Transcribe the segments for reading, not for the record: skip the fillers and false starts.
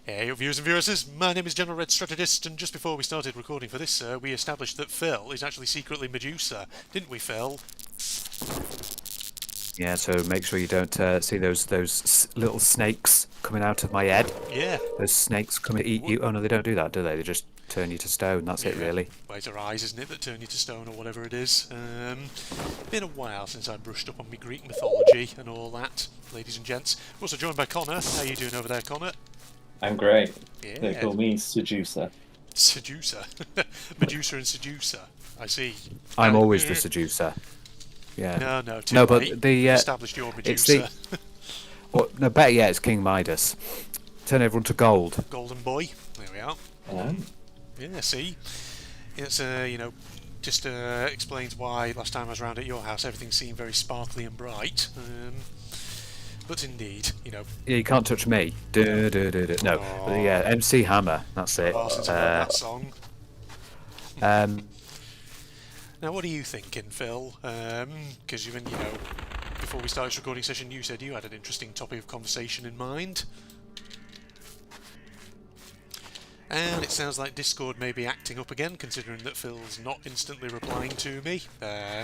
Hey, viewers and viewers, my name is General Red Strategist, and just before we started recording for this, we established that Phil is actually secretly Medusa, didn't we, Phil? Yeah, so make sure you don't see those little snakes coming out of my head. Yeah. Those snakes come and eat you. Oh no, they don't do that, do they? They just turn you to stone. That's it, Yeah. really. Well, it's our eyes, isn't it, that turn you to stone or whatever it is. Been a while since I brushed up on my Greek mythology and all that, ladies and gents. We're also joined by Connor. How you doing over there, Connor? I'm great. They Yeah. call me Seducer. Seducer. Medusa and Seducer. I see. I'm always the seducer. Yeah. No, too No, late. but the You've established your it's Medusa. well, no, better yet, it's King Midas. Turn everyone to gold. Golden boy. There we are. Um, Yeah, see? It's, just explains why last time I was round at your house everything seemed very sparkly and bright. But indeed, Yeah, you can't touch me. No, but yeah, MC Hammer. That's it. since I heard that song. Um, Now, what are you thinking, Phil? Because before we started this recording session, you said you had an interesting topic of conversation in mind. And it sounds like Discord may be acting up again, considering that Phil's not instantly replying to me.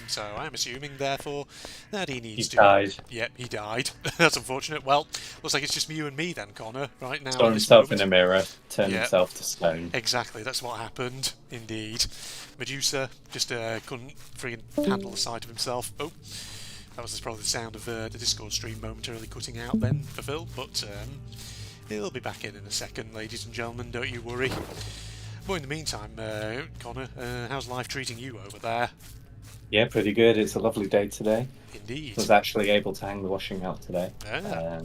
So I'm assuming, therefore, that he needs he to... died. Yep, he died. That's unfortunate. Well, looks like it's just you and me then, Connor, right now. Saw at this himself in moment. a mirror, turned Yeah. himself to stone. Exactly, that's what happened, indeed. Medusa just couldn't friggin' handle the sight of himself. Oh, that was probably the sound of the Discord stream momentarily cutting out then for Phil, but he'll be back in a second, ladies and gentlemen, don't you worry. But in the meantime, Connor, how's life treating you over there? Yeah, pretty good. It's a lovely day today. Indeed. Was actually able to hang the washing out today. Ah.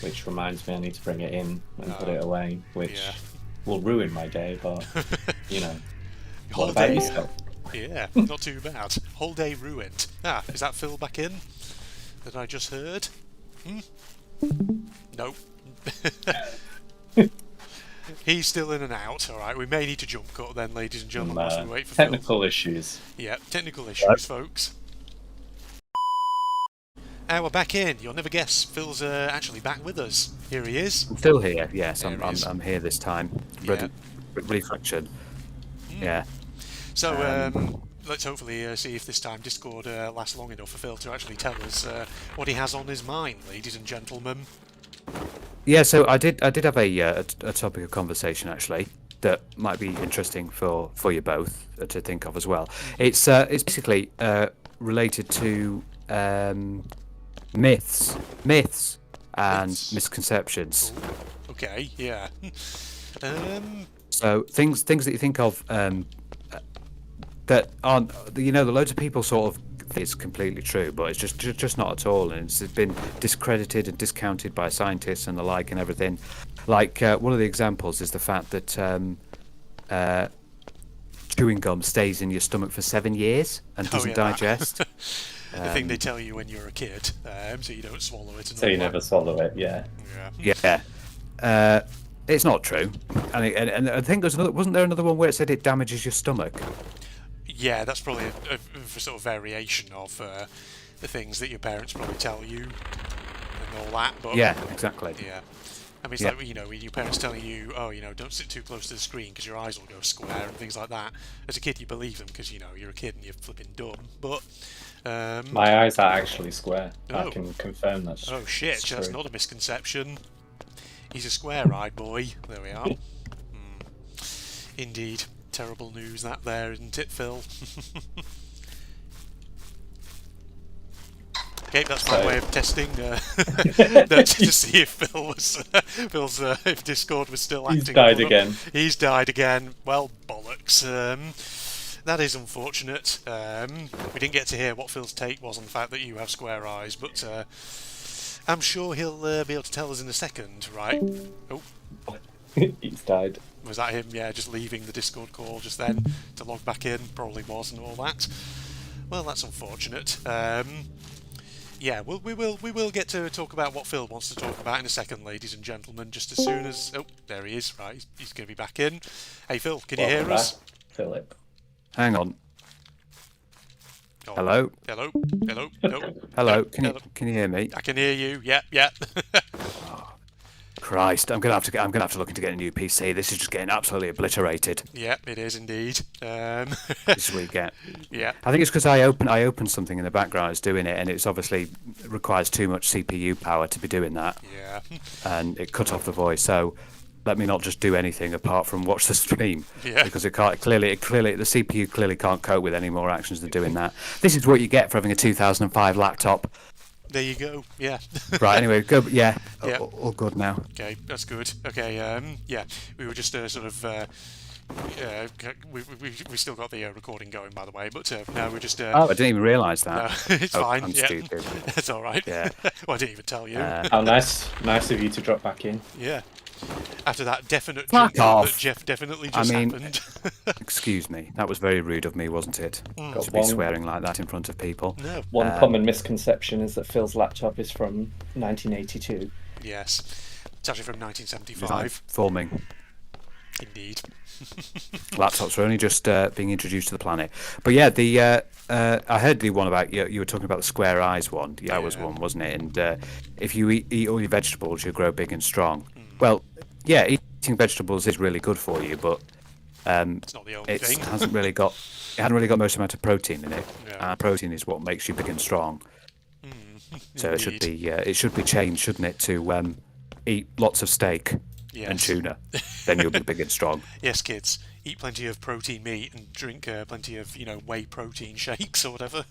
Which reminds me I need to bring it in and put it away, which Yeah. will ruin my day, but, you know. Whole What about day, yourself? yeah, not too bad. Whole day ruined. Ah, is that Phil back in? That I just heard? Nope. He's still in and out. Alright, we may need to jump cut then, ladies and gentlemen, whilst we wait for Phil. Technical issues. Yeah, technical issues, folks. We're back in. You'll never guess. Phil's actually back with us. Here he is. I'm still here. Yes, There he is. I'm here this time. Yeah. Reflection. Yeah. So, let's hopefully see if this time Discord lasts long enough for Phil to actually tell us what he has on his mind, ladies and gentlemen. Yeah, so I did have a topic of conversation actually that might be interesting for you both to think of as well. It's basically related to myths and Myths. misconceptions. Okay, yeah. So things that you think of that aren't, the loads of people sort of think it's completely true, but it's just not at all, and it's been discredited and discounted by scientists and the like and everything. Like one of the examples is the fact that chewing gum stays in your stomach for 7 years and doesn't that. digest. The thing they tell you when you're a kid, so you don't swallow it. And So all you that. never swallow it, yeah. Yeah. It's not true, and I think wasn't there another one where it said it damages your stomach? Yeah, that's probably a sort of variation of the things that your parents probably tell you and all that. But Yeah, exactly. yeah. I mean, it's Yeah. like, your parents telling you, oh, don't sit too close to the screen because your eyes will go square and things like that. As a kid, you believe them because, you're a kid and you're flipping dumb. But, My eyes are actually square. Oh. I can confirm that's oh shit, it's that's true. not a misconception. He's a square-eyed boy. There we are. Indeed. Terrible news that there, isn't it, Phil? Okay, that's my way of testing to see if Phil was if Discord was still acting. He's died up. again. He's died again. Well, bollocks. That is unfortunate. We didn't get to hear what Phil's take was on the fact that you have square eyes, but I'm sure he'll be able to tell us in a second, right? Oh, He's died. was that him? Yeah, just leaving the Discord call just then to log back in. Probably was, and all that. Well, that's unfortunate. Yeah, we will get to talk about what Phil wants to talk about in a second, ladies and gentlemen. Just as soon as there he is. Right, he's going to be back in. Hey, Phil, can you hear us? Philip. Hang on. Oh, Hello. hello, hello, no. Hello. No, Can you hello. can you hear me? I can hear you. Yeah, yeah. Christ, I'm gonna have to look into getting a new PC. This is just getting absolutely obliterated. Yeah, it is indeed. This is what you get. Yeah. I think it's because I opened something in the background. It's doing it, and it's obviously requires too much CPU power to be doing that. Yeah. And it cut off the voice. So let me not just do anything apart from watch the stream. Yeah. Because it can't clearly the CPU clearly can't cope with any more actions than doing that. This is what you get for having a 2005 laptop. There you go. Yeah. Right. Anyway, go. Yeah. Yeah. All good now. Okay, that's good. Okay. Yeah, we were just sort of. We still got the recording going, by the way, but no, we're just. Oh, I didn't even realise that. No, it's fine. I'm yeah. stupid. It's all right. Yeah. Well, I didn't even tell you. Oh, nice of you to drop back in. Yeah. After that definite Fuck jump off. that Jeff definitely just happened. Excuse me. That was very rude of me, wasn't it? Got To be one- swearing like that in front of people. No. One common misconception is that Phil's laptop is from 1982. Yes. It's actually from It's like 1975. forming. Indeed. Laptops are only just being introduced to the planet. But yeah, I heard the one about you were talking about the square eyes one. Yeah, was Yeah. one, wasn't it? And if you eat all your vegetables, you grow big and strong. Well, yeah, eating vegetables is really good for you, but It's not the only it thing. hasn't really got most amount of protein in it. Yeah. Protein is what makes you big and strong. So Indeed. it should be changed, shouldn't it, to eat lots of steak and Yes. tuna. Then you'll be big and strong. Yes, kids. Eat plenty of protein meat and drink plenty of, whey protein shakes or whatever.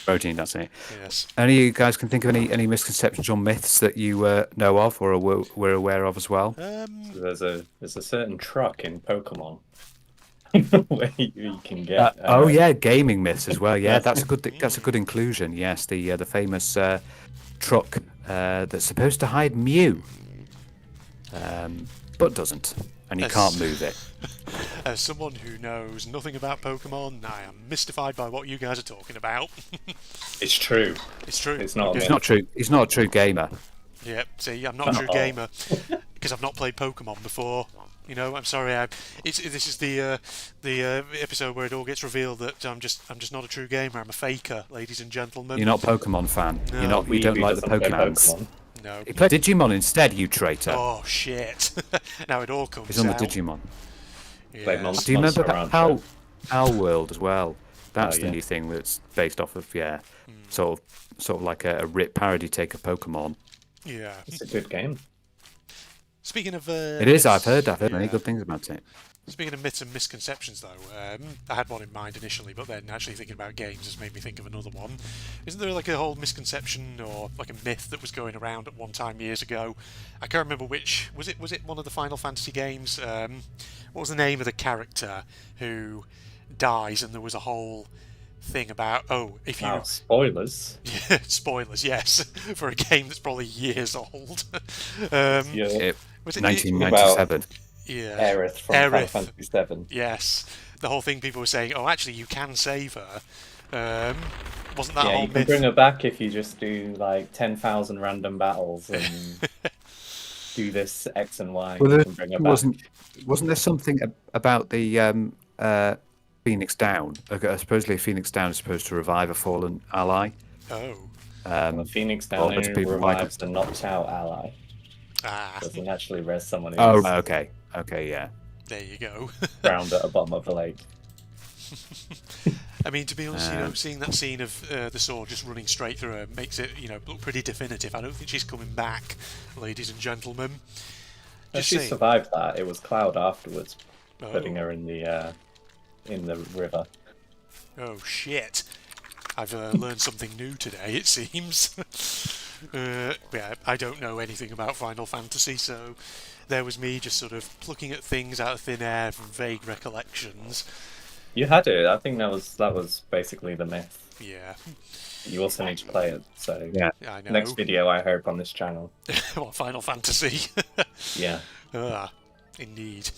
Protein, that's it. Yes. Any of you guys can think of any misconceptions or myths that you know of or were aware of as well? There's a certain truck in Pokemon where you can get. Oh yeah, gaming myths as well. Yeah, that's a good inclusion. Yes, the famous truck that's supposed to hide Mew, but doesn't, and you can't move it. As someone who knows nothing about Pokemon, I am mystified by what you guys are talking about. It's true. It's true. It's not a Okay. myth. It's not true. He's not a true gamer. Yeah, see, I'm not a true gamer because I've not played Pokemon before. I'm sorry. This is the episode where it all gets revealed that I'm just not a true gamer. I'm a faker, ladies and gentlemen. You're not a Pokemon fan. No. You don't Weeby like the doesn't play Pokemons. Pokemon. No. He played Digimon instead, you traitor. Oh shit! Now it all comes He's on the out. Digimon. Played Yes. Monster Do you remember Monster Rancher. Owl World as well? That's Oh, the yeah. new thing that's based off of sort of like a rip parody take of Pokemon. Yeah. It's a good game. Speaking of It is. I've heard many yeah. good things about it. Speaking of myths and misconceptions, though, I had one in mind initially, but then actually thinking about games has made me think of another one. Isn't there like a whole misconception or like a myth that was going around at one time years ago? I can't remember which. Was it one of the Final Fantasy games? What was the name of the character who dies? And there was a whole thing about if you Spoilers. spoilers, yes, for a game that's probably years old. Yeah. Was it 1997. Yeah. Aerith from Final Aerith. Fantasy VII. Yes, the whole thing people were saying, oh, actually, you can save her. Wasn't that Yeah, whole you can myth? bring her back if you just do like 10,000 random battles and do this X and Y. Well, you there can bring her back. wasn't there something about the Phoenix Down? Supposedly, Phoenix Down is supposed to revive a fallen ally. Oh, The Phoenix well, Down lots of only people like revives the knocked out ally. ah, Doesn't actually res someone who's Oh, okay, yeah. there you go. drowned at the bottom of the lake. I mean, to be honest, seeing that scene of the sword just running straight through her makes it, look pretty definitive. I don't think she's coming back, ladies and gentlemen. If Just she saying. survived that, it was Cloud afterwards, Oh. putting her in the river. Oh shit! I've learned something new today. It seems. Yeah, I don't know anything about Final Fantasy, so there was me just sort of plucking at things out of thin air from vague recollections. You had it. I think that was basically the myth. Yeah, You also need to play it. So Yeah. I know. next video I hope on this channel. What, Final Fantasy? Yeah. Indeed.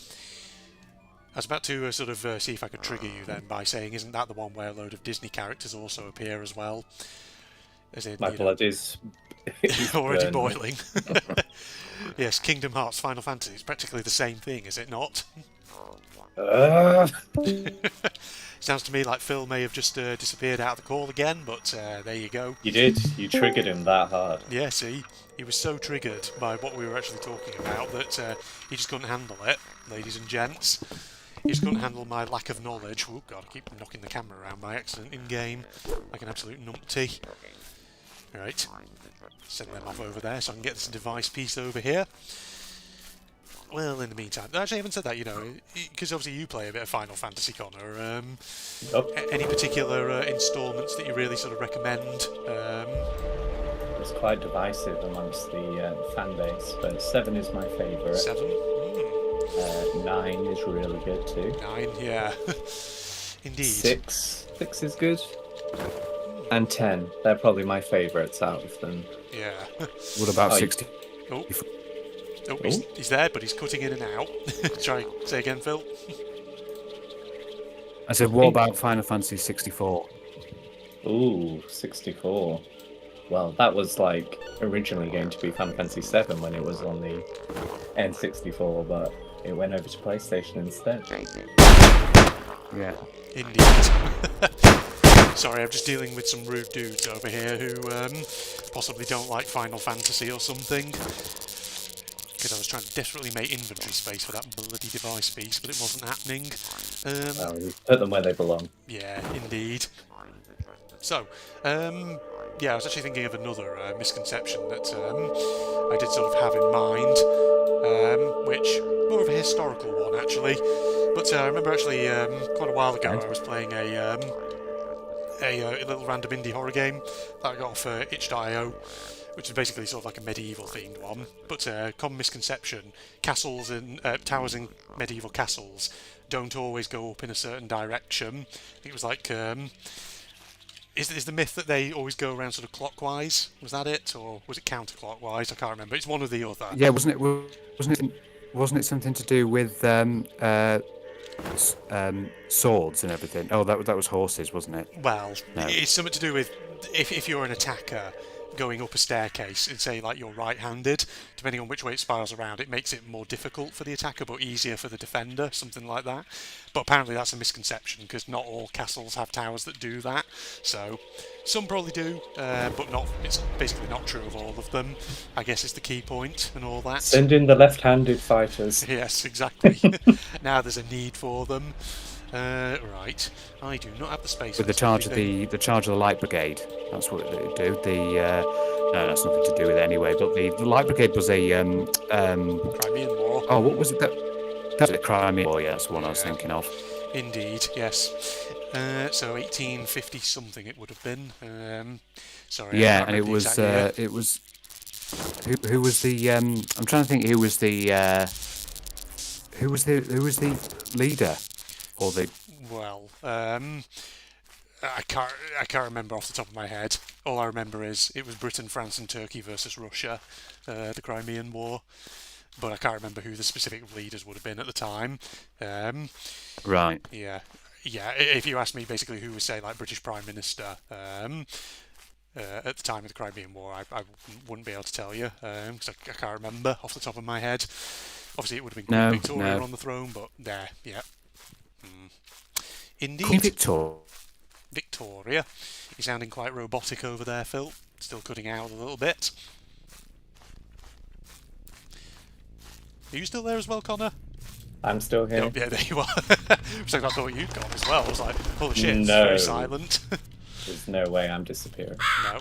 I was about to sort of see if I could trigger you then by saying, isn't that the one where a load of Disney characters also appear as well? As in, My blood is already burning. boiling. Yes, Kingdom Hearts, Final Fantasy, it's practically the same thing, is it not? Sounds to me like Phil may have just disappeared out of the call again, but there you go. You did. You triggered him that hard. Yeah, see, he was so triggered by what we were actually talking about that he just couldn't handle it, ladies and gents. He just couldn't handle my lack of knowledge. Oh god, I keep knocking the camera around by accident in-game, like an absolute numpty. Right, send them off over there so I can get this device piece over here. Well, in the meantime, actually I haven't said that, you know, because obviously you play a bit of Final Fantasy, Connor. Any particular instalments that you really sort of recommend? It's quite divisive amongst the fan base, but 7 is my favourite. 7? 9 is really good too. 9, yeah. Indeed. 6 is good. And 10, they're probably my favourites out of them. Yeah. What about 60? Oh, he's there, but he's cutting in and out. Try, say again, Phil. I said, what about Final Fantasy 64? Ooh, 64. Well, that was like originally going to be Final Fantasy 7 when it was on the N64, but it went over to PlayStation instead. Yeah. Indeed. Sorry, I'm just dealing with some rude dudes over here who possibly don't like Final Fantasy or something. Because I was trying to desperately make inventory space for that bloody device piece, but it wasn't happening. You put them where they belong. Yeah, indeed. So, yeah, I was actually thinking of another misconception that I did sort of have in mind, which more of a historical one actually. But I remember actually quite a while ago I was playing a little random indie horror game that I got off itch.io, which is basically sort of like a medieval themed one. But common misconception: castles and towers in medieval castles don't always go up in a certain direction. I think it was like. Is the myth that they always go around sort of clockwise? Was that it, or was it counterclockwise? I can't remember. It's one or the other. Yeah, wasn't it something to do with swords and everything? Oh, that was horses, wasn't it? Well, No. it's something to do with if you're an attacker going up a staircase and say like you're right-handed, depending on which way it spirals around, it makes it more difficult for the attacker but easier for the defender, something like that. But apparently that's a misconception because not all castles have towers that do that. So some probably do, but not. It's basically not true of all of them. I guess is the key point and all that. Send in the left-handed fighters. Yes, exactly. Now there's a need for them. Right, I do not have the space. With the charge of the charge of the light brigade, that's what they do. No, that's nothing to do with it anyway. But the light brigade was a Crimean War. Oh, what was it? That was the Crimean War. Yeah, that's the one I was thinking of. Indeed, yes. So 1850 something it would have been. Sorry. Yeah, and it was who was the I'm trying to think who was the leader or the Well, I can't remember off the top of my head. All I remember is it was Britain, France, and Turkey versus Russia, the Crimean War. But I can't remember who the specific leaders would have been at the time. right. Yeah. If you ask me, basically, who was say like British Prime Minister at the time of the Crimean War, I wouldn't be able to tell you because I can't remember off the top of my head. Obviously, it would have been Queen Victoria on the throne, but there, yeah. Indeed. Queen Victoria. Victoria. You're sounding quite robotic over there, Phil. Still cutting out a little bit. Are you still there as well, Connor? I'm still here. Oh, yeah, there you are. So I thought you'd gone as well. I was like, holy shit, it's No. very silent. There's no way I'm disappearing. No.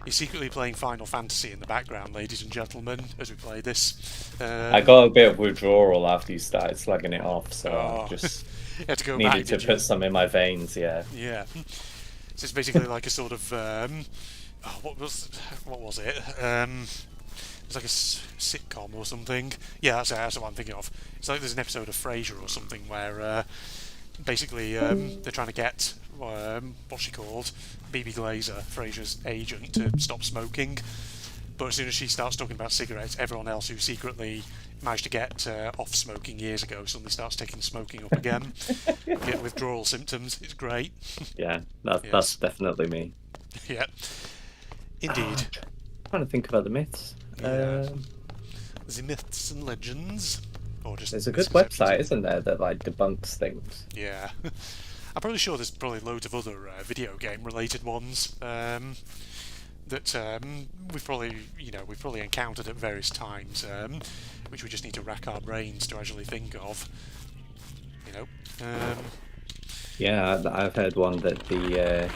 You're secretly playing Final Fantasy in the background, ladies and gentlemen, as we play this. I got a bit of withdrawal after you started slagging it off, so I just you had to go needed back, to put some in my veins, yeah. Yeah. So it's basically like a sort of what was it? It was like a sitcom or something. Yeah, that's what I'm thinking of. It's like there's an episode of Frasier or something where basically they're trying to get what's she called? BB Glazer, Frasier's agent, to stop smoking. But as soon as she starts talking about cigarettes, everyone else who secretly managed to get off smoking years ago suddenly starts taking smoking up again. Get withdrawal symptoms. It's great. Yeah, that's definitely me. Yeah. Indeed. I'm trying to think of other myths. Yeah. The myths and legends. or just There's a good misconceptions. website, isn't there, that like debunks things? Yeah. I'm probably sure there's probably loads of other video game related ones that we've probably encountered at various times, which we just need to rack our brains to actually think of. You know. Yeah, I've heard one that the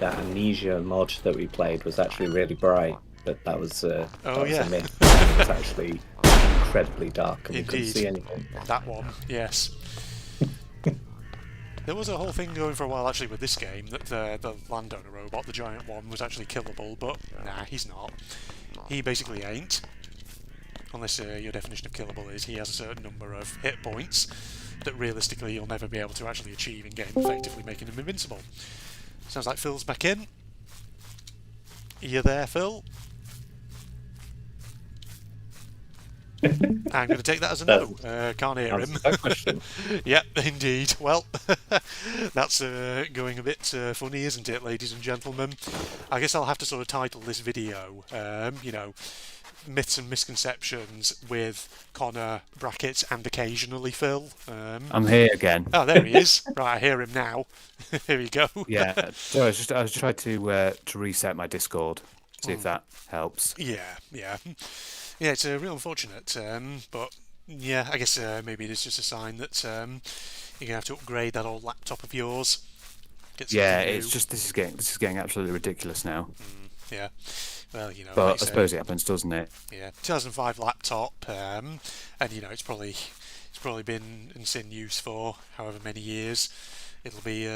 that Amnesia mod that we played was actually really bright, but that was a myth. It was actually incredibly dark, and we couldn't see anything. That one, yes. There was a whole thing going for a while actually with this game that the landowner robot, the giant one, was actually killable, but nah, he's not. He basically ain't. Unless your definition of killable is he has a certain number of hit points that realistically you'll never be able to actually achieve in game, effectively making him invincible. Sounds like Phil's back in. Are you there, Phil? I'm going to take that as a no. Can't hear him. Yep, indeed. Well, that's going a bit funny, isn't it, ladies and gentlemen? I guess I'll have to sort of title this video, Myths and Misconceptions with Connor, brackets, and occasionally Phil. I'm here again. Oh, there he is. Right, I hear him now. Here we go. Yeah, so I was trying to reset my Discord, see if that helps. Yeah. Yeah, it's really unfortunate, but yeah, I guess maybe it is just a sign that you're gonna have to upgrade that old laptop of yours. Yeah, it's just this is getting absolutely ridiculous now. Yeah, well, but I suppose it happens, doesn't it? Yeah, 2005 laptop, and it's probably been in use for however many years. It'll be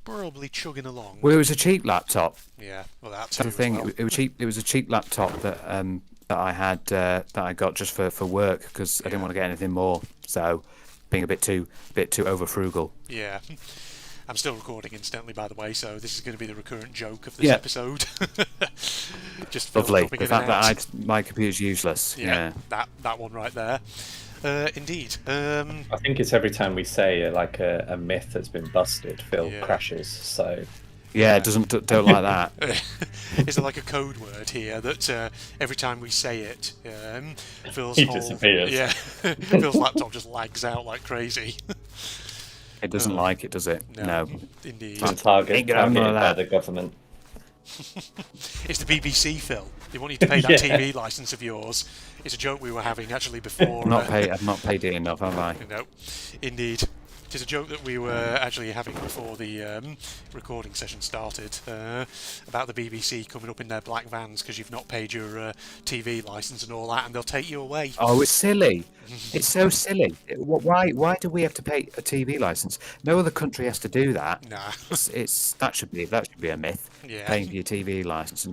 probably chugging along. Well, it was a cheap laptop. Yeah, well that's the thing. Well. It was cheap. It was a cheap laptop that I had that I got just for work because I didn't want to get anything more. So, being a bit too over frugal. Yeah. I'm still recording incidentally, by the way, so this is going to be the recurrent joke of this episode. Just lovely. The fact that my computer's useless. Yeah. That one right there. Indeed. I think it's every time we say a myth that's been busted, Phil crashes. So. Yeah, it don't like that. Is there like a code word here that every time we say it, Phil's disappears. Yeah, Phil's laptop just lags out like crazy. It doesn't like it, does it? No. Indeed. Targeted by the government. It's the BBC, Phil. They want you to pay that TV license of yours. It's a joke we were having actually before. I've not paid it enough, have I? No, indeed. It is a joke that we were actually having before the recording session started about the BBC coming up in their black vans because you've not paid your TV licence and all that, and they'll take you away. Oh, it's silly. It's so silly. Why do we have to pay a TV licence? No other country has to do that. Nah. That should be a myth. Yeah. Paying for your TV licence,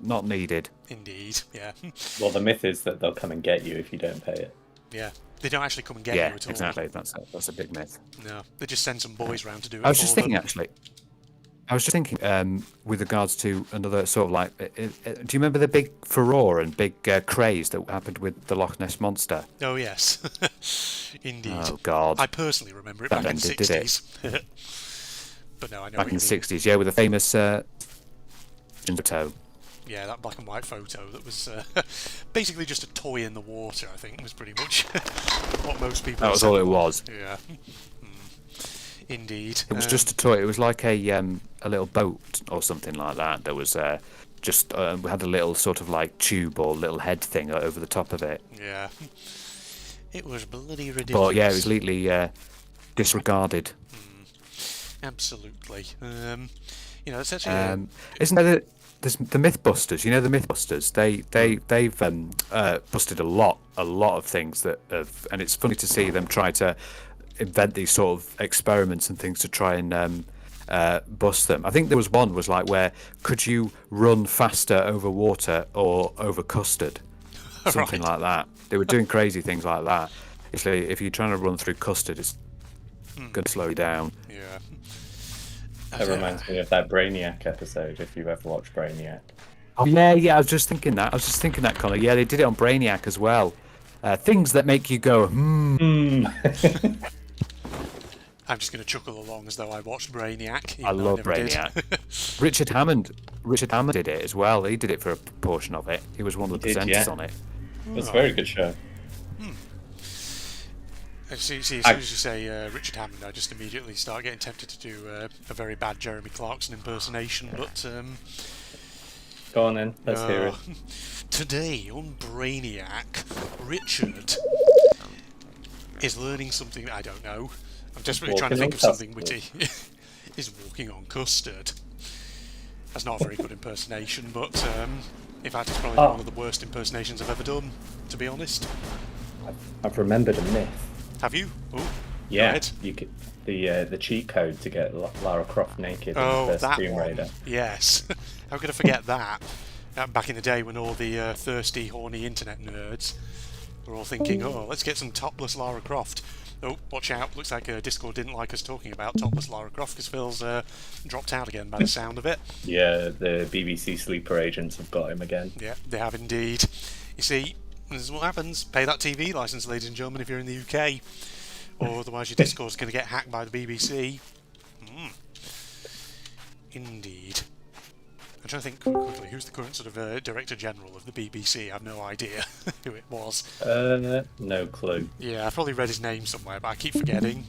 not needed. Indeed. Yeah. Well, the myth is that they'll come and get you if you don't pay it. Yeah. They don't actually come and get you at all. Yeah, exactly. That's a big myth. No, they just send some boys round to do it. I was just thinking, with regards to another sort of like, do you remember the big furore and big craze that happened with the Loch Ness Monster? Oh, yes. Indeed. Oh, God. I personally remember it back in the 60s. But no, I know back in the 60s, yeah, with the famous photo. Yeah, that black and white photo that was basically just a toy in the water, I think, was pretty much what most people... That was all it was. Yeah. Indeed. It was just a toy. It was like a little boat or something like that. There was we had a little sort of like tube or little head thing over the top of it. Yeah. It was bloody ridiculous. But yeah, it was completely disregarded. Absolutely. It's actually... Isn't there there's the Mythbusters? You know the Mythbusters. They've busted a lot of things that have, and it's funny to see them try to invent these sort of experiments and things to try and bust them. I think there was one like where could you run faster over water or over custard, something like that. They were doing crazy things like that. If you're trying to run through custard, it's going to slow you down. Yeah. That reminds me of that Brainiac episode, if you've ever watched Brainiac. Oh, yeah, I was just thinking that, Connor. Yeah, they did it on Brainiac as well. Things that make you go, I'm just going to chuckle along as though I watched Brainiac. I love Brainiac. Richard Hammond did it as well. He did it for a portion of it. He was one of the presenters on it. It was a very good show. As soon as you say Richard Hammond, I just immediately start getting tempted to do a very bad Jeremy Clarkson impersonation, but... Go on then, let's hear it. Today on Brainiac, Richard is learning something I don't know. I'm desperately trying to think of something witty. Is walking on custard. That's not a very good impersonation, but in fact it's probably one of the worst impersonations I've ever done, to be honest. I've remembered a myth. Have you? Oh, yeah. You could, the cheat code to get Lara Croft naked in the first Tomb Raider. Yes. How could I forget that? Back in the day when all the thirsty, horny internet nerds were all thinking, oh, let's get some topless Lara Croft. Oh, watch out. Looks like Discord didn't like us talking about topless Lara Croft because Phil's dropped out again by the sound of it. Yeah, the BBC sleeper agents have got him again. Yeah, they have indeed. You see, this is what happens. Pay that TV licence, ladies and gentlemen, if you're in the UK. Or otherwise your Discord's going to get hacked by the BBC. Indeed. I'm trying to think quickly, who's the current sort of Director General of the BBC? I have no idea who it was. No clue. Yeah, I've probably read his name somewhere, but I keep forgetting.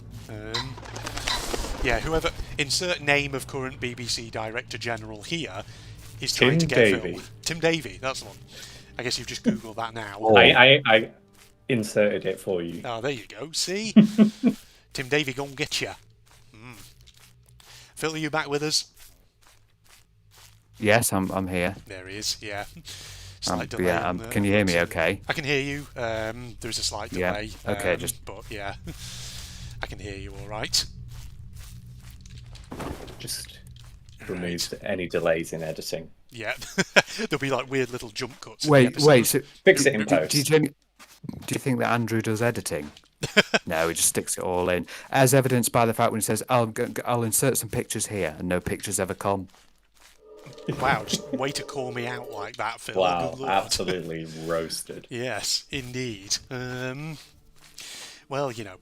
Yeah, whoever... Insert name of current BBC Director General here is trying to get Phil. Tim Davie, that's the one. I guess you've just Googled that now. Oh. I inserted it for you. Oh, there you go. See? Tim Davie, go and get you. Phil, are you back with us? Yes, I'm here. There he is, yeah. Slight delay. Yeah, can you hear me okay? I can hear you. There's a slight delay. Yeah, okay, But yeah, I can hear you all right. Just remove any delays in editing. Yeah, there'll be like weird little jump cuts. Wait, so fix it in post. Do you think that Andrew does editing? No, he just sticks it all in, as evidenced by the fact when he says, "I'll insert some pictures here," and no pictures ever come. Wow, just way to call me out like that, Phil. Wow, absolutely roasted. Yes, indeed. Well, you know,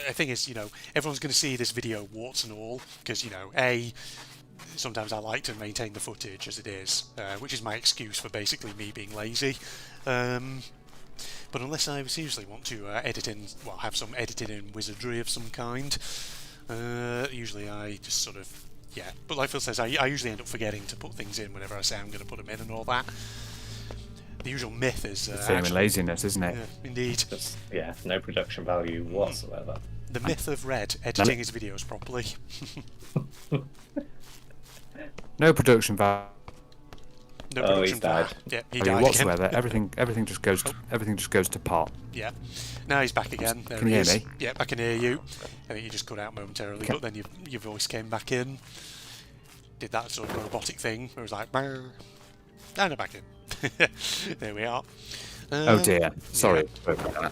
the thing is, you know, everyone's going to see this video, warts and all, because, you know, sometimes I like to maintain the footage as it is, which is my excuse for basically me being lazy. But unless I seriously want to have some editing in wizardry of some kind, usually I just sort of, yeah. But like Phil says, I usually end up forgetting to put things in whenever I say I'm going to put them in and all that. The usual myth is... feeling laziness, isn't it? Yeah, indeed. Yeah, no production value whatsoever. The myth of Red, editing his videos properly. No production value. No production value. Yeah, he died whatsoever. again. everything just goes to pot. Yeah. Now he's back again. There Can he you is. hear me? Yeah, I can hear you. I think you just cut out momentarily, but then your voice came back in. Did that sort of robotic thing where it was like, and I'm back in. There we are. Oh dear. Sorry. Yeah.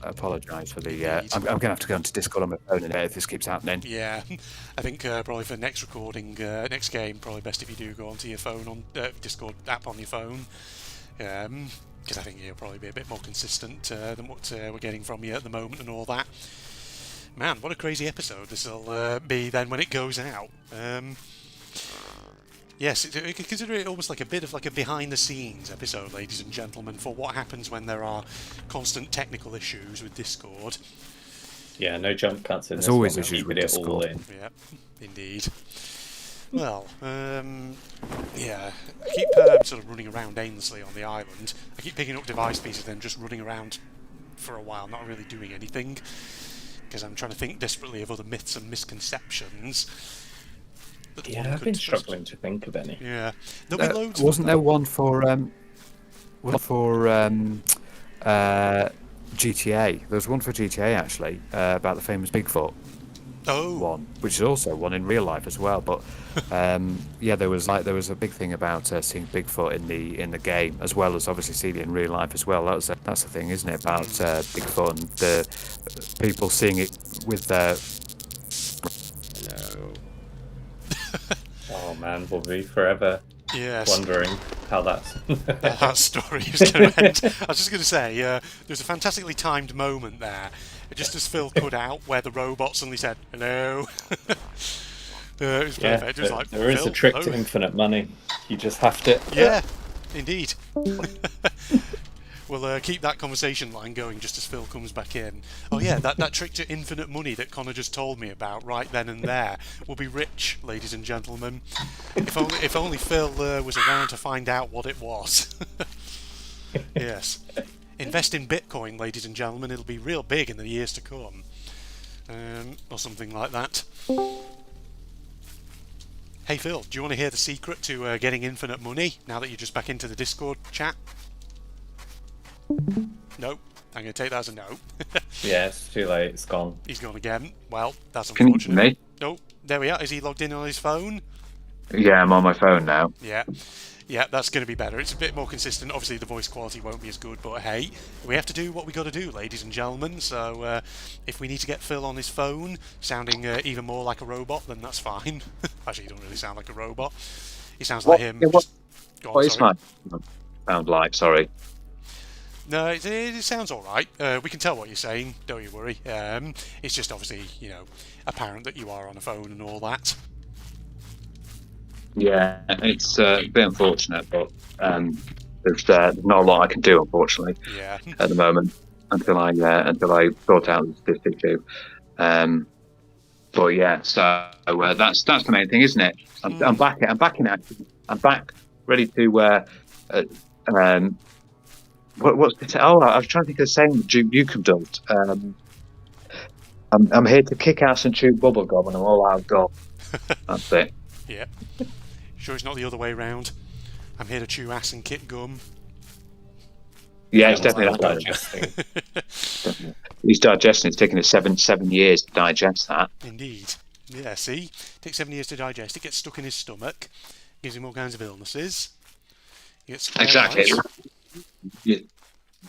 I apologise for the... I'm going to have to go into Discord on my phone if this keeps happening. Yeah, I think probably for next recording, next game, probably best if you do go onto your phone, on Discord app on your phone. Because I think you'll probably be a bit more consistent than what we're getting from you at the moment and all that. Man, what a crazy episode this will be then when it goes out. Yes, consider it almost like a bit of like a behind-the-scenes episode, ladies and gentlemen, for what happens when there are constant technical issues with Discord. Yeah, no jump cuts in There's this always one. issues with it Discord. all in. Yeah, indeed. Well, yeah, I keep sort of running around aimlessly on the island. I keep picking up device pieces and then just running around for a while, not really doing anything, because I'm trying to think desperately of other myths and misconceptions. Yeah, I've been struggling to think of any. Yeah, there'll be loads. Wasn't there one for GTA? There was one for GTA actually about the famous Bigfoot. One, which is also one in real life as well. But yeah, there was a big thing about seeing Bigfoot in the game, as well as obviously seeing it in real life as well. That's the thing, isn't it? About Bigfoot and the people seeing it with their. No. Oh man, we'll be forever wondering how that story is going to end. I was just going to say, there's a fantastically timed moment there, just as Phil cut out, where the robot suddenly said, hello. It was perfect. It was like, there is a trick to infinite money. You just have to... Yeah, indeed. We'll keep that conversation line going just as Phil comes back in. Oh yeah, that trick to infinite money that Connor just told me about right then and there. We'll be rich, ladies and gentlemen. If only Phil was around to find out what it was. Yes. Invest in Bitcoin, ladies and gentlemen. It'll be real big in the years to come. Or something like that. Hey Phil, do you want to hear the secret to getting infinite money now that you're just back into the Discord chat? Nope. I'm going to take that as a no. Yeah, it's too late. It's gone. He's gone again. Well, that's Can you unfortunate. hear me? Oh, there we are. Is he logged in on his phone? Yeah, I'm on my phone now. Yeah. Yeah, that's going to be better. It's a bit more consistent. Obviously, the voice quality won't be as good, but hey, we have to do what we got to do, ladies and gentlemen. So, if we need to get Phil on his phone, sounding even more like a robot, then that's fine. Actually, he doesn't really sound like a robot. He sounds like him. Yeah, Go on, what is sorry. my sound like? Sorry. No, it sounds all right. We can tell what you're saying. Don't you worry. It's just obviously, apparent that you are on a phone and all that. Yeah, it's a bit unfortunate, but there's not a lot I can do, unfortunately, Yeah. at the moment until I sort out this issue. But yeah, so that's the main thing, isn't it? I'm back. I'm back in action. I'm back, ready to. What's it? Oh, I was trying to think of the saying that you could do. I'm here to kick ass and chew bubblegum, and I'm all out of gum. That's it. Yeah. Sure it's not the other way round? I'm here to chew ass and kick gum. Yeah, it's definitely Like that. digesting. Definitely. He's digesting. It's taken us seven years to digest that. Indeed. Yeah, see? Takes 7 years to digest. It gets stuck in his stomach. Gives him all kinds of illnesses. He gets Exactly. sterilized. Yeah.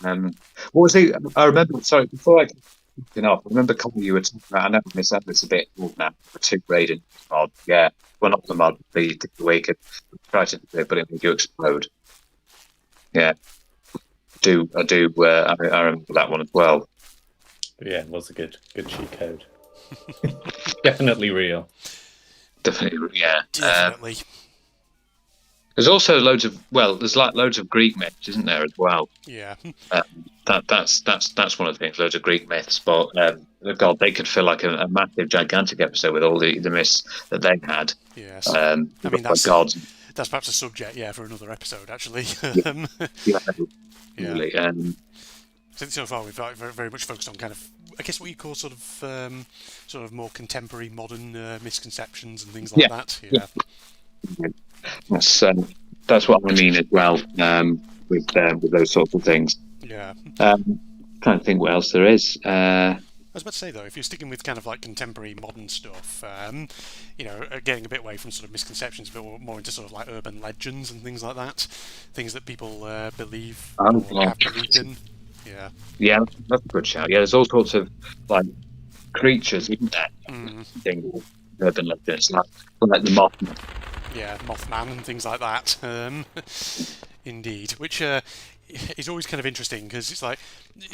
What was he? I remember. Sorry, before I get off, I remember a couple you were talking about. I know I missed this a bit more now. The two raiding mod. Yeah, well, not the mod. The we could try to do it, but it made you explode. Yeah, I do. I remember that one as well. But yeah, it was a good cheat code. Definitely real. Definitely. Yeah. Definitely. There's also loads of loads of Greek myths, isn't there, as well? Yeah. That's one of the things. Loads of Greek myths, but God, they could fill like a massive, gigantic episode with all the myths that they had. Yes. I mean, that's gods. That's perhaps a subject, for another episode, actually. Yeah. Yeah. Really. So far, we've very, very much focused on kind of, I guess, what you call sort of more contemporary, modern misconceptions and things like that. Yeah. That's what I mean as well. With those sorts of things. Yeah. Trying to think what else there is. I was about to say, though, if you're sticking with kind of like contemporary modern stuff, getting a bit away from sort of misconceptions, a bit more into sort of like urban legends and things like that, things that people believe or have believed in. Yeah. Yeah, that's a good shout. Yeah, there's all sorts of like creatures, isn't there? Things, urban legends, like the Mothman. Yeah, Mothman and things like that. Indeed, which is always kind of interesting because it's like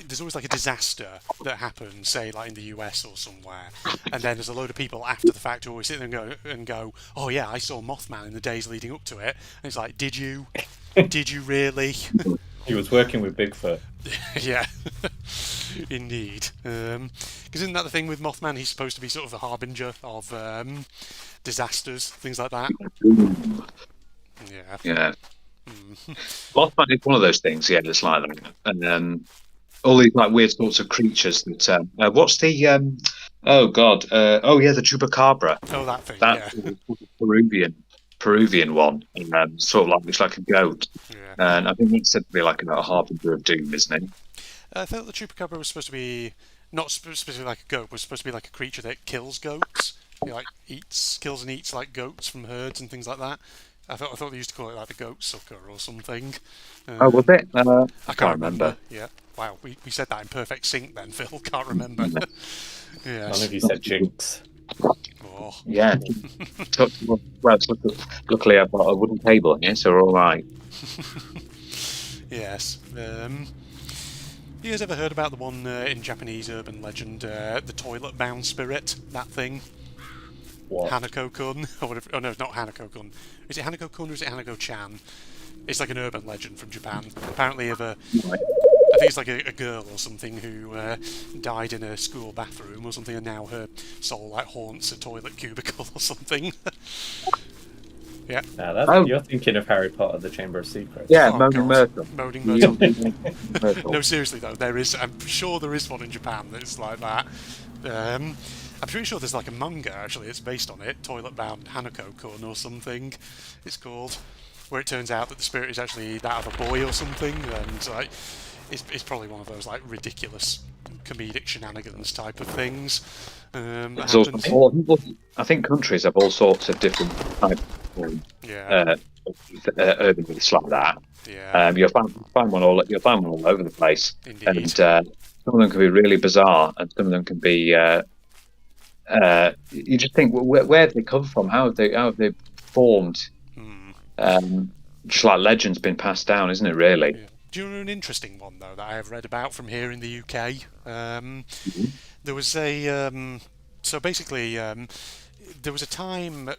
there's always like a disaster that happens, say like in the US or somewhere, and then there's a load of people after the fact who always sit there and go, oh yeah, I saw Mothman in the days leading up to it, and it's like, did you? Did you really? He was working with Bigfoot. Yeah, indeed. Because isn't that the thing with Mothman? He's supposed to be sort of the harbinger of disasters, things like that. Yeah. Yeah. Mothman is one of those things. Yeah, it's like that, and all these like weird sorts of creatures. That what's the oh god, oh yeah, the chupacabra. Oh, that thing. That's Yeah. the Peruvian one, sort of like it's like a goat, Yeah. and I think it's said to be like a harbinger of doom, isn't it? I thought the chupacabra was supposed to be not specifically like a goat, but was supposed to be like a creature that kills goats. He like kills and eats like goats from herds and things like that. I thought they used to call it like the goat sucker or something. Oh, was it? I can't remember. Yeah. Wow, we said that in perfect sync then, Phil. Can't remember. Yes. None of you said jinx. Oh. Yeah. Well, luckily I've got a wooden table here, so we're all right. Yes. You guys ever heard about the one in Japanese urban legend, the toilet-bound spirit? That thing? What? Hanako-kun? Or whatever. Oh no, not Hanako-kun. Is it Hanako-kun or is it Hanako-chan? It's like an urban legend from Japan. Apparently, if a I think it's like a girl or something who died in a school bathroom or something, and now her soul like haunts a toilet cubicle or something. Yeah. You're thinking of Harry Potter: The Chamber of Secrets. Yeah, Oh, Moaning Myrtle. Moaning Myrtle. No, seriously though, I'm sure there is one in Japan that's like that. I'm pretty sure there's like a manga actually. It's based on it. Toilet Bound Hanako-kun or something. It's called, where it turns out that the spirit is actually that of a boy or something, and like it's probably one of those like ridiculous comedic shenanigans type of things. I think countries have all sorts of different types of urban myths like that. Yeah. You'll find one all over the place. Indeed. And some of them can be really bizarre, and some of them can be. You just think, where have they come from? How have they formed? Just like legends been passed down, isn't it? Really. Yeah. Do you know an interesting one though that I have read about from here in the UK? There was a so basically there was a time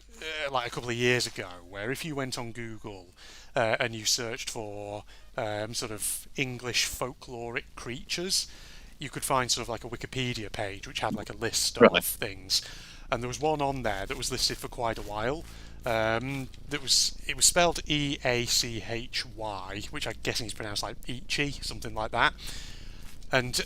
like a couple of years ago where if you went on Google and you searched for sort of English folkloric creatures, you could find sort of like a Wikipedia page which had like a list of things, and there was one on there that was listed for quite a while. It was spelled Eachy, which I'm guessing is pronounced like Ichi, something like that. And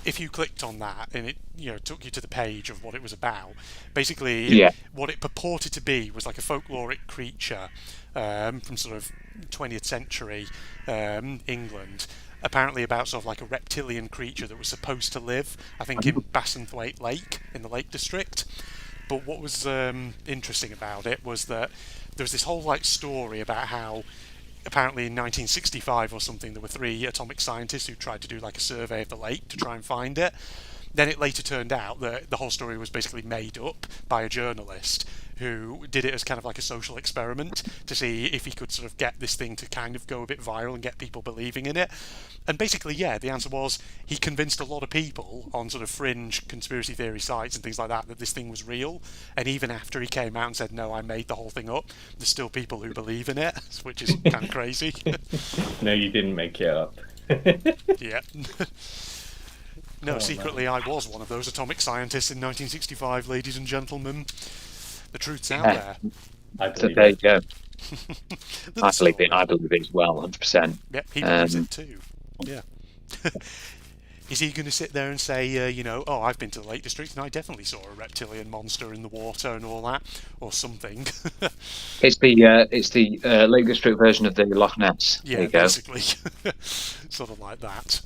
if you clicked on that, and it took you to the page of what it was about, basically what it purported to be was like a folkloric creature from sort of 20th century England. Apparently about sort of like a reptilian creature that was supposed to live, I think, in Bassenthwaite Lake in the Lake District. But what was interesting about it was that there was this whole like story about how apparently in 1965 or something there were 3 atomic scientists who tried to do like a survey of the lake to try and find it. Then it later turned out that the whole story was basically made up by a journalist who did it as kind of like a social experiment to see if he could sort of get this thing to kind of go a bit viral and get people believing in it. And basically, the answer was he convinced a lot of people on sort of fringe conspiracy theory sites and things like that this thing was real. And even after he came out and said, no, I made the whole thing up, there's still people who believe in it, which is kind of crazy. No, you didn't make it up. Yeah. No, secretly I was one of those atomic scientists in 1965, ladies and gentlemen. The truth's out there. I believe there you go. I believe it as well, 100%. Yeah, he believes it too. Yeah. Is he going to sit there and say, I've been to the Lake District and I definitely saw a reptilian monster in the water and all that, or something? It's the Lake District version of the Loch Ness. Yeah, there you go. Basically. Sort of like that.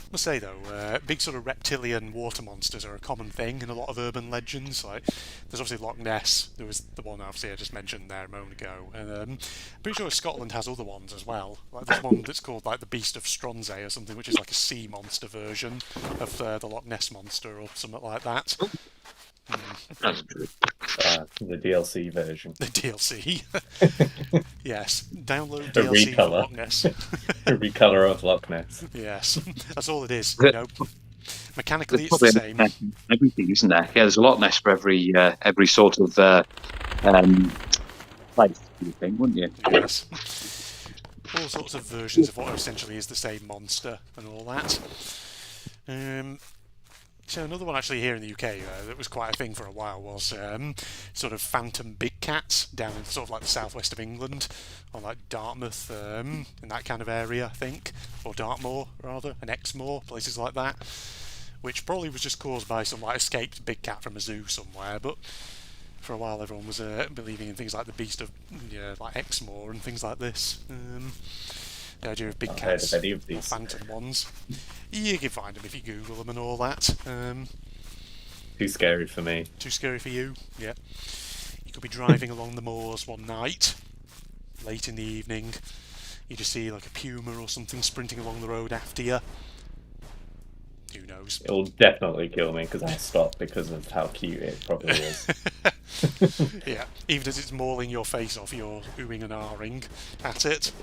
I must say though, big sort of reptilian water monsters are a common thing in a lot of urban legends. Like, there's obviously Loch Ness. There was the one obviously I just mentioned there a moment ago, and I'm pretty sure Scotland has other ones as well. Like there's one that's called like the Beast of Stronsay or something, which is like a sea monster version of the Loch Ness monster or something like that. That's true. The DLC version. The DLC. Yes. Download A DLC for recolor. Loch Ness. A recolor of Loch Ness. Yes. That's all it is. There's Mechanically it's the same. Everything, isn't there? Yeah, there's a Loch Ness for every sort of place, you think, wouldn't you? Yes. All sorts of versions of what essentially is the same monster and all that. So another one actually here in the UK that was quite a thing for a while was sort of phantom big cats down in sort of like the southwest of England, on like Dartmouth, in that kind of area, I think, or Dartmoor rather, and Exmoor, places like that, which probably was just caused by some like escaped big cat from a zoo somewhere. But for a while everyone was believing in things like the beast of like Exmoor and things like this. The idea of big cats or phantom ones. You can find them if you Google them and all that. Too scary for me. Too scary for you? Yeah. You could be driving along the moors one night, late in the evening. You just see like a puma or something sprinting along the road after you. Who knows? It will definitely kill me because I'll stop because of how cute it probably is. Yeah. Even as it's mauling your face off, you're oohing and ahhing at it.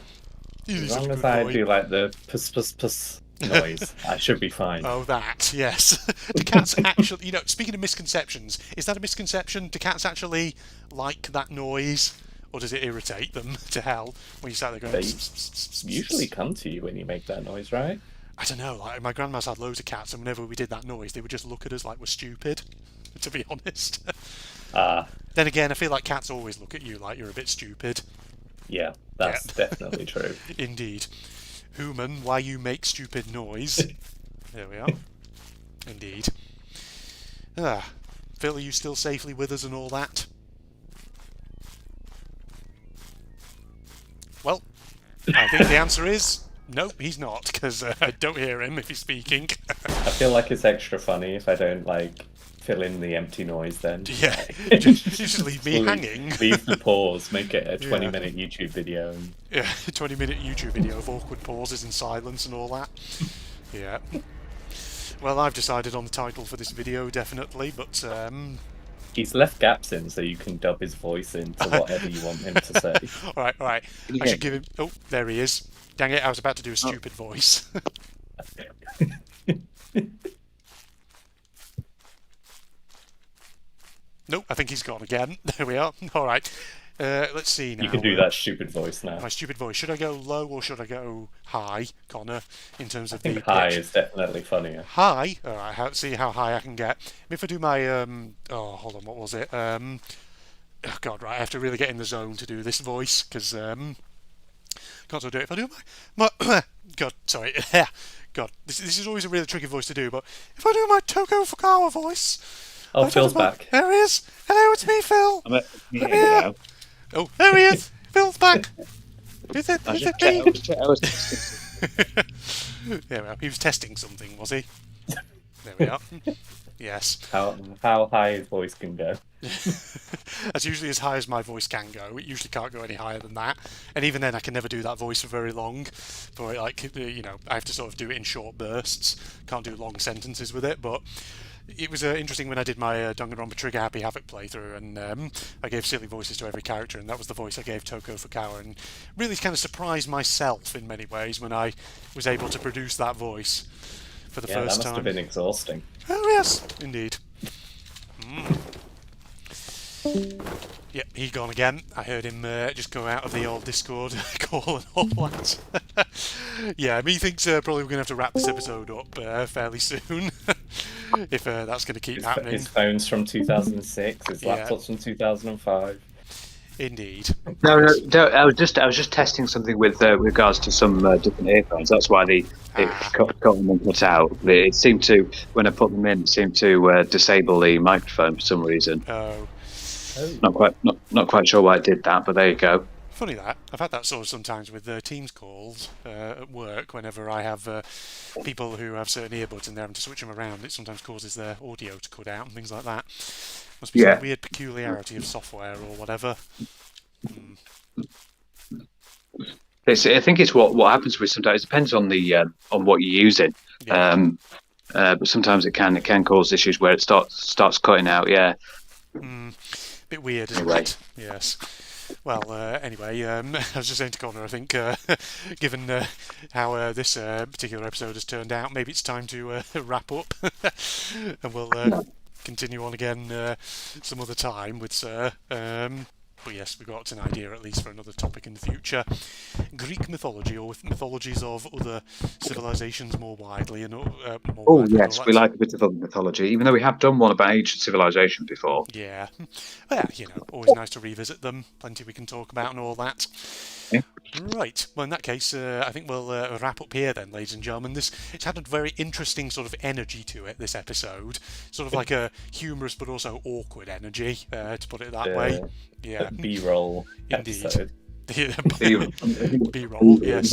As long as I do like the puss noise, I should be fine. Oh, that, yes. Do cats actually, speaking of misconceptions, is that a misconception? Do cats actually like that noise? or does it irritate them to hell when you start there going? They usually come to you when you make that noise, right? I don't know. Like my grandma's had loads of cats, and whenever we did that noise, they would just look at us like we're stupid. To be honest. Then again, I feel like cats always look at you like you're a bit stupid. Yeah, that's definitely true. Indeed. Human, why you make stupid noise? There we are. Indeed. Phil, are you still safely with us and all that? Well, I think the answer is no, he's not, because I don't hear him if he's speaking. I feel like it's extra funny if I don't, like, fill in the empty noise then. Yeah, just leave me hanging. Leave the pause, make it a 20-minute YouTube video. And... Yeah, a 20-minute YouTube video of awkward pauses and silence and all that. Yeah. Well, I've decided on the title for this video, definitely, but... He's left gaps in so you can dub his voice into whatever you want him to say. Alright. I should give him... Oh, there he is. Dang it, I was about to do a stupid voice. Nope, I think he's gone again. There we are. Alright. Let's see now. You can do that stupid voice now. My stupid voice. Should I go low or should I go high, Connor, in terms of I think the high pitch? is definitely funnier. High? Alright, see how high I can get. If I do my... oh, hold on, what was it? Oh, God, right, I have to really get in the zone to do this voice, because... can't do it. If I do my God, sorry. God, this is always a really tricky voice to do, but if I do my Toko Fukawa voice... Oh, Phil's back. There he is. Hello, it's me, Phil. I'm here now. Oh, there he is. Phil's back. Is it me? There we are. He was testing something, was he? There we are. Yes. How high his voice can go. That's usually as high as my voice can go. It usually can't go any higher than that. And even then, I can never do that voice for very long. For like, you know, I have to sort of do it in short bursts. Can't do long sentences with it, but... It was interesting when I did my Danganronpa Trigger Happy Havoc playthrough, and I gave silly voices to every character, and that was the voice I gave Toko Fukawa, and really kind of surprised myself in many ways when I was able to produce that voice for the first time. That must have been exhausting. Oh yes, indeed. Yep, he's gone again. I heard him just go out of the old Discord call and all that. Yeah, methinks probably we're going to have to wrap this episode up fairly soon. If that's going to keep happening. His phone's from 2006, his laptop's from 2005. Indeed. No, I was just testing something with regards to some different earphones. That's why it cut out. It seemed to, when I put them in, it seemed to disable the microphone for some reason. Oh. Not quite sure why it did that, but there you go. Funny that. I've had that sort of sometimes with Teams calls at work. Whenever I have people who have certain earbuds and they're having to switch them around, it sometimes causes their audio to cut out and things like that. Must be some weird peculiarity of software or whatever. I think it's what happens with sometimes. It depends on the on what you're using. Yeah. But sometimes it can cause issues where it starts cutting out. Yeah. Bit weird, isn't it? Yes. Well, anyway, I was just saying to Connor, I think, given how this particular episode has turned out, maybe it's time to wrap up, and we'll continue on again some other time with Sir. But yes, we've got an idea at least for another topic in the future. Greek mythology, or with mythologies of other civilizations more widely. And yes, we like a bit of mythology, even though we have done one about ancient civilization before. Yeah. Well, you know, always nice to revisit them. Plenty we can talk about and all that. Yeah. Right. Well, in that case, I think we'll wrap up here then, ladies and gentlemen. It's had a very interesting sort of energy to it, this episode. Sort of like a humorous but also awkward energy, to put it that way. Yeah. B-roll episode. B-roll, yes.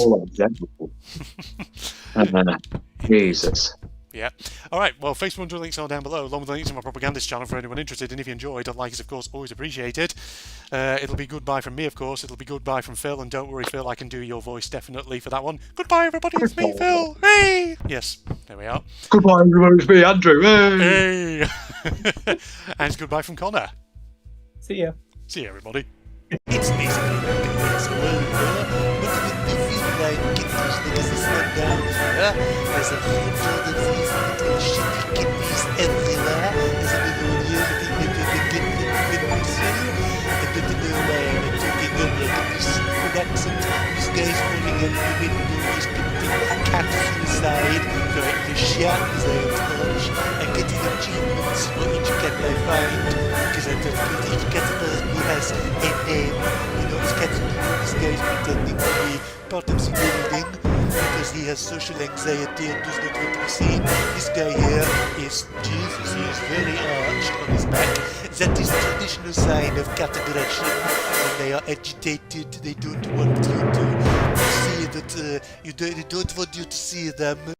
Jesus. Yeah. All right. Well, Facebook links are down below, along with the links to my propagandist channel for anyone interested. And if you enjoyed, a like is, of course, always appreciated. It'll be goodbye from me, of course. It'll be goodbye from Phil. And don't worry, Phil, I can do your voice definitely for that one. Goodbye, everybody. It's me, Phil. Hey! Yes. There we are. Goodbye, everybody. It's me, Andrew. Hey! And it's goodbye from Connor. See ya. See you, everybody. It's basically like a nice world, but if you feel like getting those niggas to slow down, there's a field full of disease and shitty kidneys everywhere. There's a little year that you can get good to see. window is committing cat suicide, going to shut his own touch, and getting achievements for each cat they find, because each cat supposedly has a name. This cat, this guy is pretending to be part of the building, because he has social anxiety and does not want to be seen. This guy here is Jesus, he is very arched on his back. That is the traditional sign of cat aggression. When they are agitated, they don't want you to see that, they don't want you to see them.